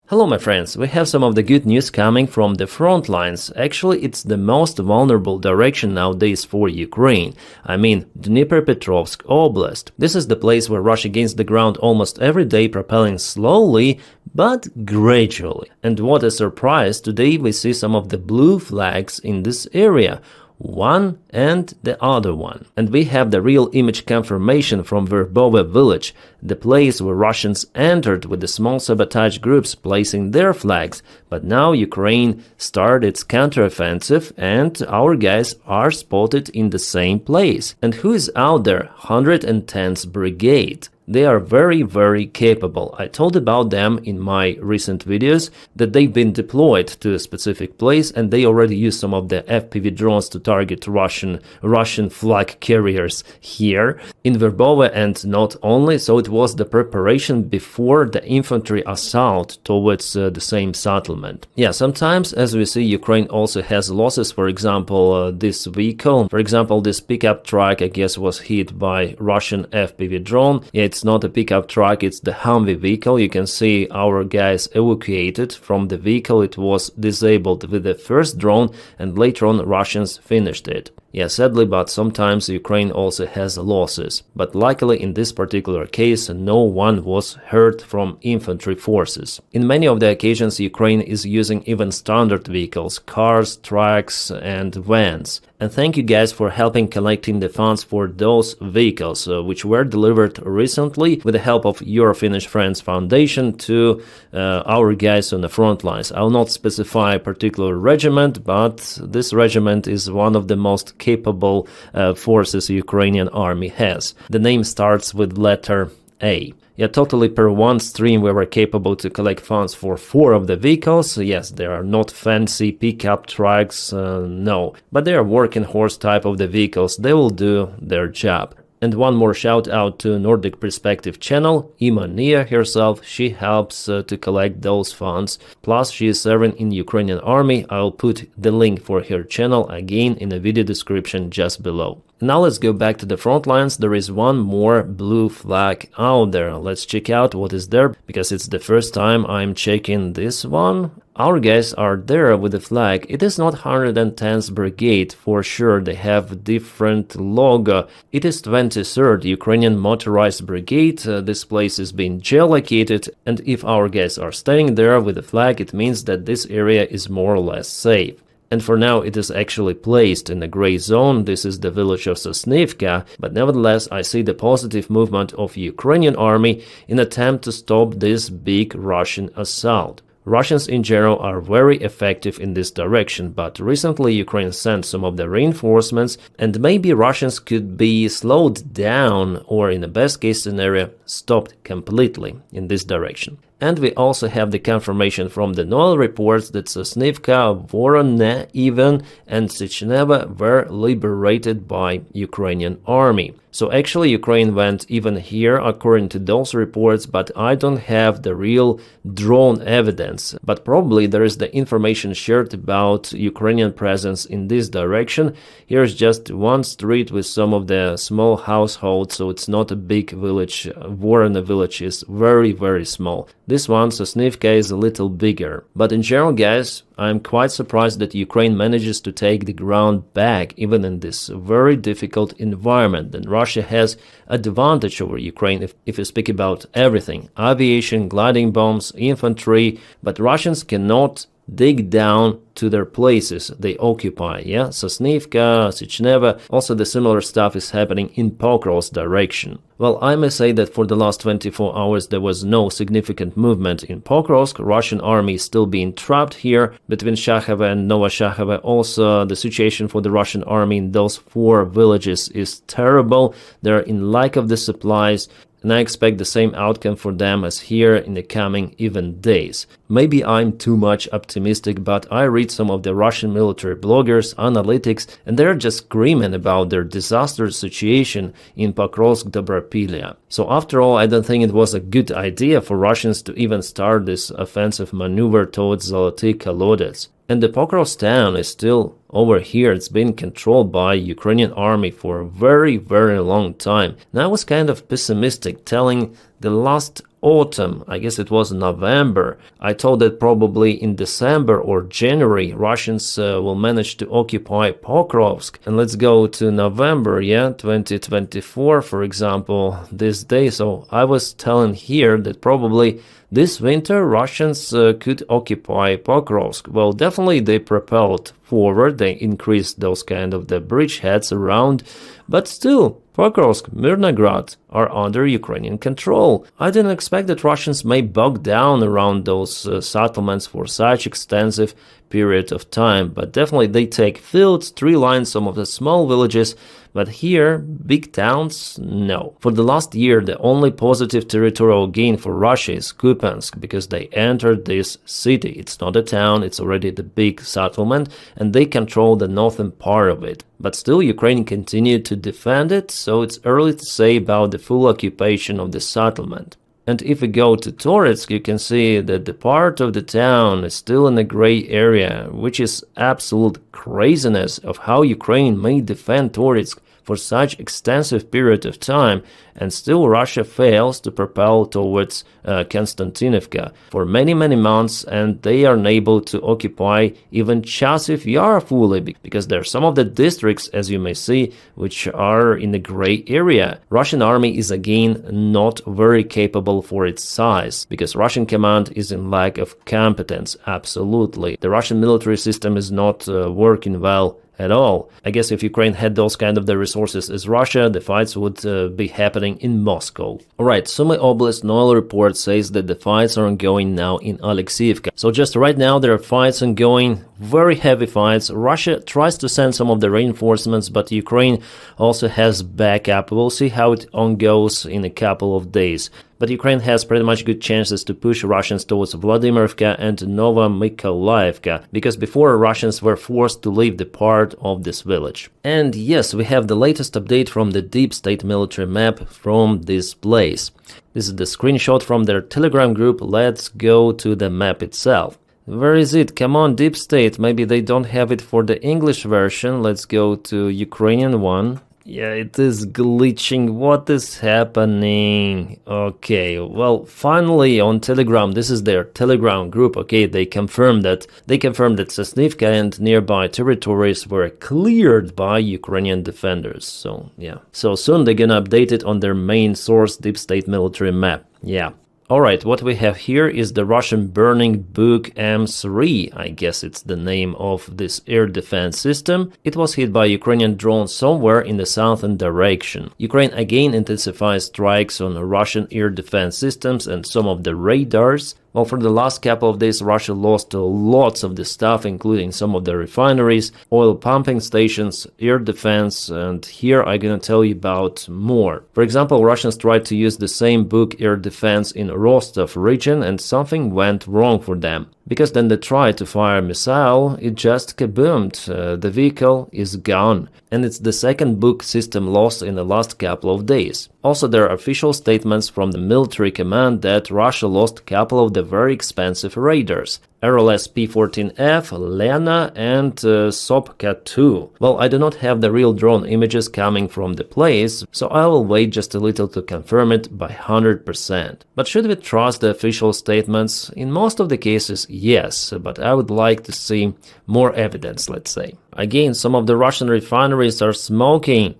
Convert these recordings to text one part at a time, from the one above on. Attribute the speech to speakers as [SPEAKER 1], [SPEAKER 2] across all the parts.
[SPEAKER 1] Hello my friends, we have some of the good news coming from the front lines. Actually, it's the most vulnerable direction nowadays for Ukraine. I mean, Dnipropetrovsk Oblast. This is the place where Russia gains the ground almost every day, propelling slowly, but gradually. And what a surprise, today we see some of the blue flags in this area. One and the other one. And we have the real image confirmation from Verbova village, the place where Russians entered with the small sabotage groups placing their flags. But now Ukraine started its counteroffensive and our guys are spotted in the same place. And who is out there? 110th Brigade. They are very capable. I told about them in my recent videos that they've been deployed to a specific place and they already use some of the FPV drones to target Russian flag carriers here in Verbova, and not only, so it was the preparation before the infantry assault towards the same settlement. Yeah, sometimes as we see Ukraine also has losses. For example, this vehicle, for example this pickup truck I guess was hit by Russian FPV drone. Yeah, it's not a pickup truck, it's the Humvee vehicle. You can see our guys evacuated from the vehicle. It was disabled with the first drone and later on Russians finished it. Yeah, sadly, but sometimes Ukraine also has losses. But luckily in this particular case no one was hurt from infantry forces. In many of the occasions Ukraine is using even standard vehicles, cars, trucks and vans. And thank you guys for helping collecting the funds for those vehicles, which were delivered recently with the help of Your Finnish Friends Foundation to our guys on the front lines. I will not specify a particular regiment, but this regiment is one of the most capable forces Ukrainian army has. The name starts with letter A. Yeah, totally per one stream we were capable to collect funds for 4 of the vehicles. Yes, they are not fancy pickup trucks, no, but they are working horse type of the vehicles. They will do their job. And one more shout out to Nordic Perspective channel, Ima Nia herself. She helps to collect those funds. Plus she is serving in Ukrainian army. I'll put the link for her channel again in the video description just below. Now let's go back to the front lines. There is one more blue flag out there. Let's check out what is there, because it's the first time I'm checking this one. Our guys are there with the flag. It is not 110th Brigade for sure. They have different logo. It is 23rd Ukrainian Motorized Brigade. This place is being geolocated, and if our guys are staying there with the flag, it means that this area is more or less safe. And for now it is actually placed in the gray zone. This is the village of Sosnivka, but nevertheless I see the positive movement of Ukrainian army in attempt to stop this big Russian assault. Russians in general are very effective in this direction, but recently Ukraine sent some of the reinforcements and maybe Russians could be slowed down or in the best case scenario stopped completely in this direction. And we also have the confirmation from the NOAA reports that Sosnivka, Voronezh even and Sechneva were liberated by Ukrainian army. So actually Ukraine went even here according to those reports, but I don't have the real drone evidence. But probably there is the information shared about Ukrainian presence in this direction. Here's just one street with some of the small households, so it's not a big village. Voronezh village is very small. This one, Sosnivka, is a little bigger. But in general, guys, I'm quite surprised that Ukraine manages to take the ground back even in this very difficult environment. And Russia has advantage over Ukraine if you speak about everything. Aviation, gliding bombs, infantry, but Russians cannot dig down to their places they occupy. Yeah, Sosnivka, Sechneva, also the similar stuff is happening in Pokrov's direction. Well, I may say that for the last 24 hours there was no significant movement in Pokrovsk. Russian army is still being trapped here between Shakhova and Novoshakhova. Also, the situation for the Russian army in those 4 villages is terrible. They're in lack of the supplies. And I expect the same outcome for them as here in the coming even days. Maybe I'm too much optimistic, but I read some of the Russian military bloggers, analytics, and they're just screaming about their disastrous situation in Pokrovsk-Dobropilya. So after all, I don't think it was a good idea for Russians to even start this offensive maneuver towards Zoloty Kolodets. And the Pokrovsk town is still over here. It's been controlled by Ukrainian army for a very long time. And I was kind of pessimistic, telling the last autumn. I guess it was November. I thought that probably in December or January Russians will manage to occupy Pokrovsk. And let's go to November, yeah, 2024, for example, this day. So I was telling here that probably this winter Russians could occupy Pokrovsk. Well, definitely they propelled forward, they increased those kind of the bridgeheads around, but still Pokrovsk, Mirnograd are under Ukrainian control. I didn't expect that Russians may bog down around those settlements for such extensive period of time, but definitely they take fields, tree lines, some of the small villages, but here, big towns, no. For the last year, the only positive territorial gain for Russia is Kupiansk, because they entered this city. It's not a town, it's already the big settlement, and they control the northern part of it. But still, Ukraine continued to defend it, so it's early to say about the full occupation of the settlement. And if we go to Toretsk, you can see that the part of the town is still in a gray area, which is absolute craziness of how Ukraine may defend Toretsk for such extensive period of time, and still Russia fails to propel towards Konstantinovka for many months, and they are unable to occupy even Chasiv Yar fully, because there are some of the districts, as you may see, which are in the gray area. Russian army is again not very capable for its size, because Russian command is in lack of competence, absolutely. The Russian military system is not working well at all. I guess if Ukraine had those kind of the resources as Russia, the fights would be happening in Moscow. Alright, Sumy Oblast Noel report says that the fights are ongoing now in Alexeyevka. So just right now there are fights ongoing, very heavy fights. Russia tries to send some of the reinforcements, but Ukraine also has backup. We'll see how it goes in a couple of days. But Ukraine has pretty much good chances to push Russians towards Vladimirivka and Novomykolaivka, because before Russians were forced to leave the part of this village. And yes, we have the latest update from the deep state military map from this place. This is the screenshot from their Telegram group. Let's go to the map itself. Where is it? Come on, deep state. Maybe they don't have it for the English version. Let's go to Ukrainian one. Yeah, it is glitching. What is happening? Okay, well, finally on Telegram, this is their Telegram group. Okay, they confirmed that Sosnivka and nearby territories were cleared by Ukrainian defenders. So, yeah. So soon they're gonna update it on their main source, deep state military map. Yeah. Alright, what we have here is the Russian burning Buk M3, I guess it's the name of this air defense system. It was hit by Ukrainian drone somewhere in the southern direction. Ukraine again intensifies strikes on Russian air defense systems and some of the radars. Well, for the last couple of days, Russia lost lots of the stuff, including some of the refineries, oil pumping stations, air defense, and here I'm gonna tell you about more. For example, Russians tried to use the same Buk air defense in Rostov region, and something went wrong for them. Because then they tried to fire a missile, it just kaboomed, the vehicle is gone. And it's the second Buk system lost in the last couple of days. Also, there are official statements from the military command that Russia lost a couple of the very expensive radars. RLS P-14F, Lena, and Sopka-2. Well, I do not have the real drone images coming from the place, so I will wait just a little to confirm it by 100%. But should we trust the official statements? In most of the cases, yes, but I would like to see more evidence, let's say. Again, some of the Russian refineries are smoking.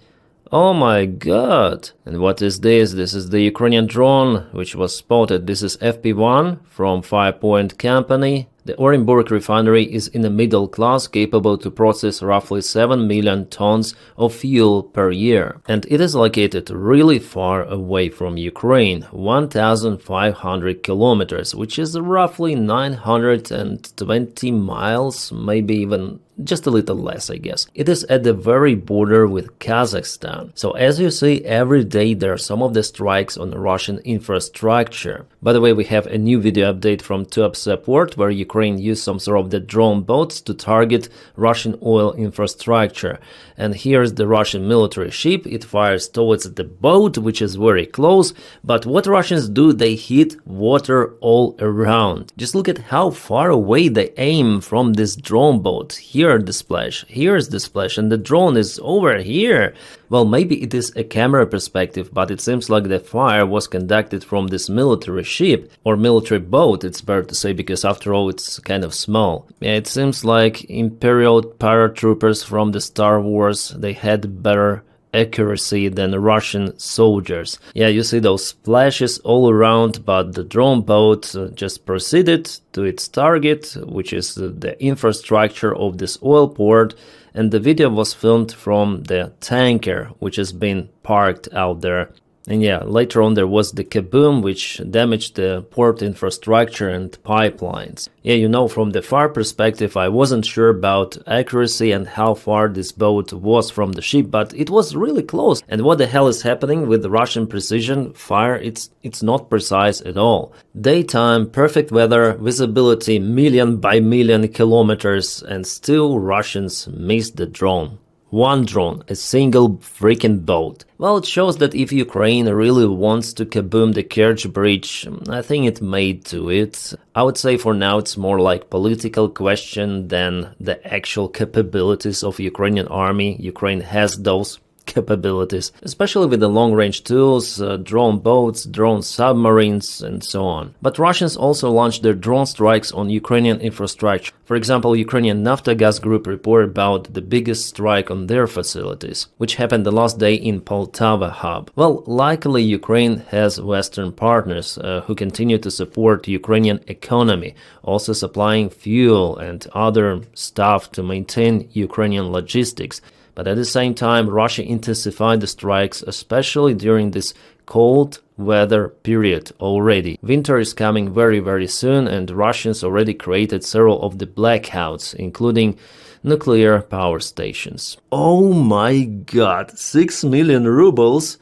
[SPEAKER 1] Oh my god! And what is this? This is the Ukrainian drone which was spotted. This is FP1 from 5 Point Company. The Orenburg refinery is in the middle class, capable to process roughly 7 million tons of fuel per year. And it is located really far away from Ukraine, 1,500 kilometers, which is roughly 920 miles, maybe even just a little less, I guess. It is at the very border with Kazakhstan. So as you see, every day there are some of the strikes on Russian infrastructure. By the way, we have a new video update from Top Support where Ukraine used some sort of the drone boats to target Russian oil infrastructure. And here's the Russian military ship. It fires towards the boat, which is very close. But what Russians do, they hit water all around. Just look at how far away they aim from this drone boat. Here here the splash, here's the splash, and the drone is over here. Well, maybe it is a camera perspective, but it seems like the fire was conducted from this military ship, or military boat, it's better to say, because after all it's kind of small. Yeah, it seems like Imperial paratroopers from the Star Wars, they had better accuracy than Russian soldiers. Yeah, you see those splashes all around, but the drone boat just proceeded to its target, which is the infrastructure of this oil port, and the video was filmed from the tanker, which has been parked out there. And yeah, later on there was the kaboom, which damaged the port infrastructure and pipelines. Yeah, you know, from the far perspective, I wasn't sure about accuracy and how far this boat was from the ship, but it was really close. And what the hell is happening with the Russian precision fire? It's not precise at all. Daytime, perfect weather, visibility million by million kilometers, and still Russians missed the drone. One drone, a single freaking boat. Well, it shows that if Ukraine really wants to kaboom the Kerch Bridge, I think it may do it. I would say for now it's more like political question than the actual capabilities of Ukrainian army. Ukraine has those capabilities, especially with the long-range tools, drone boats, drone submarines, and so on. But Russians also launched their drone strikes on Ukrainian infrastructure. For example, Ukrainian Naftogaz group reported about the biggest strike on their facilities, which happened the last day in Poltava hub. Well, luckily Ukraine has Western partners who continue to support Ukrainian economy, also supplying fuel and other stuff to maintain Ukrainian logistics. But at the same time, Russia intensified the strikes, especially during this cold weather period already. Winter is coming very, very soon, and Russians already created several of the blackouts, including nuclear power stations. Oh my god, 6 million rubles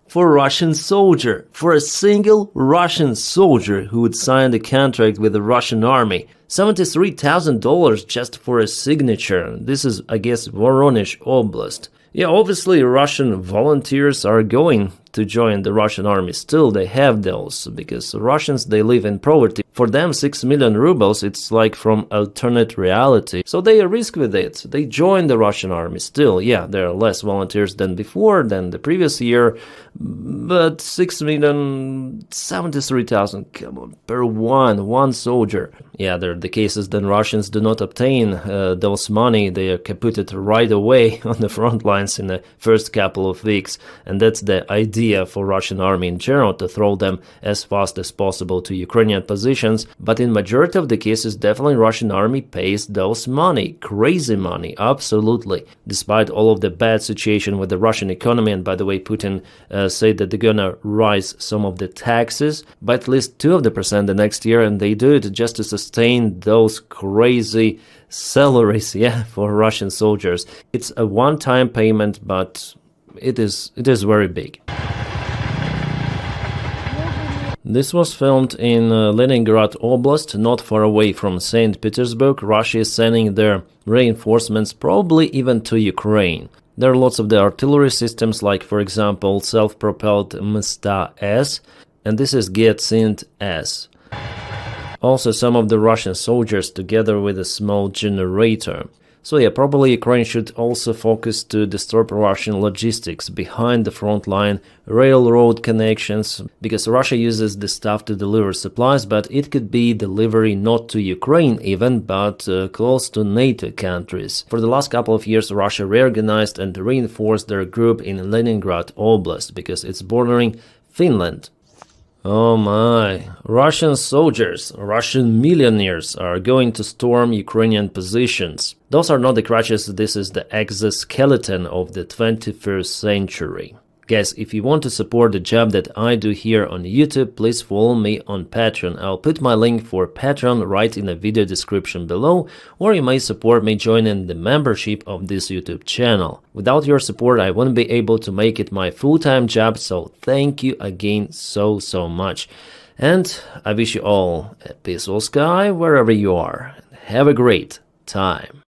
[SPEAKER 1] for a Russian soldier, for a single Russian soldier who would sign the contract with the Russian army. $73,000 just for a signature. This is, I guess, Voronezh Oblast. Yeah, obviously Russian volunteers are going to join the Russian army. Still, they have those, because Russians, they live in poverty. For them, 6 million rubles, it's like from alternate reality. So they risk with it. They join the Russian army. Still, yeah, there are less volunteers than before, than the previous year. But 6 million, 73,000, come on, per one soldier. Yeah, there are the cases then Russians do not obtain those money. They are put it right away on the front lines in the first couple of weeks. And that's the idea for Russian army in general, to throw them as fast as possible to Ukrainian positions. But in majority of the cases, definitely Russian army pays those money. Crazy money, absolutely. Despite all of the bad situation with the Russian economy, and by the way, Putin said that they're gonna rise some of the taxes by at least 2% the next year, and they do it just to sustain those crazy salaries, yeah, for Russian soldiers. It's a one-time payment, but it is very big. This was filmed in Leningrad Oblast, not far away from St. Petersburg. Russia is sending their reinforcements, probably even to Ukraine. There are lots of the artillery systems, like for example self-propelled Msta-S, and this is Getsint-S. Also some of the Russian soldiers together with a small generator. So yeah, probably Ukraine should also focus to disturb Russian logistics behind the front line, railroad connections, because Russia uses this stuff to deliver supplies, but it could be delivery not to Ukraine even, but close to NATO countries. For the last couple of years, Russia reorganized and reinforced their group in Leningrad Oblast, because it's bordering Finland. Oh my, Russian soldiers, Russian millionaires are going to storm Ukrainian positions. Those are not the crutches, this is the exoskeleton of the 21st century. Guys, if you want to support the job that I do here on YouTube, please follow me on Patreon. I'll put my link for Patreon right in the video description below, or you may support me joining the membership of this YouTube channel. Without your support, I wouldn't be able to make it my full-time job, so thank you again so much. And I wish you all a peaceful sky wherever you are. Have a great time.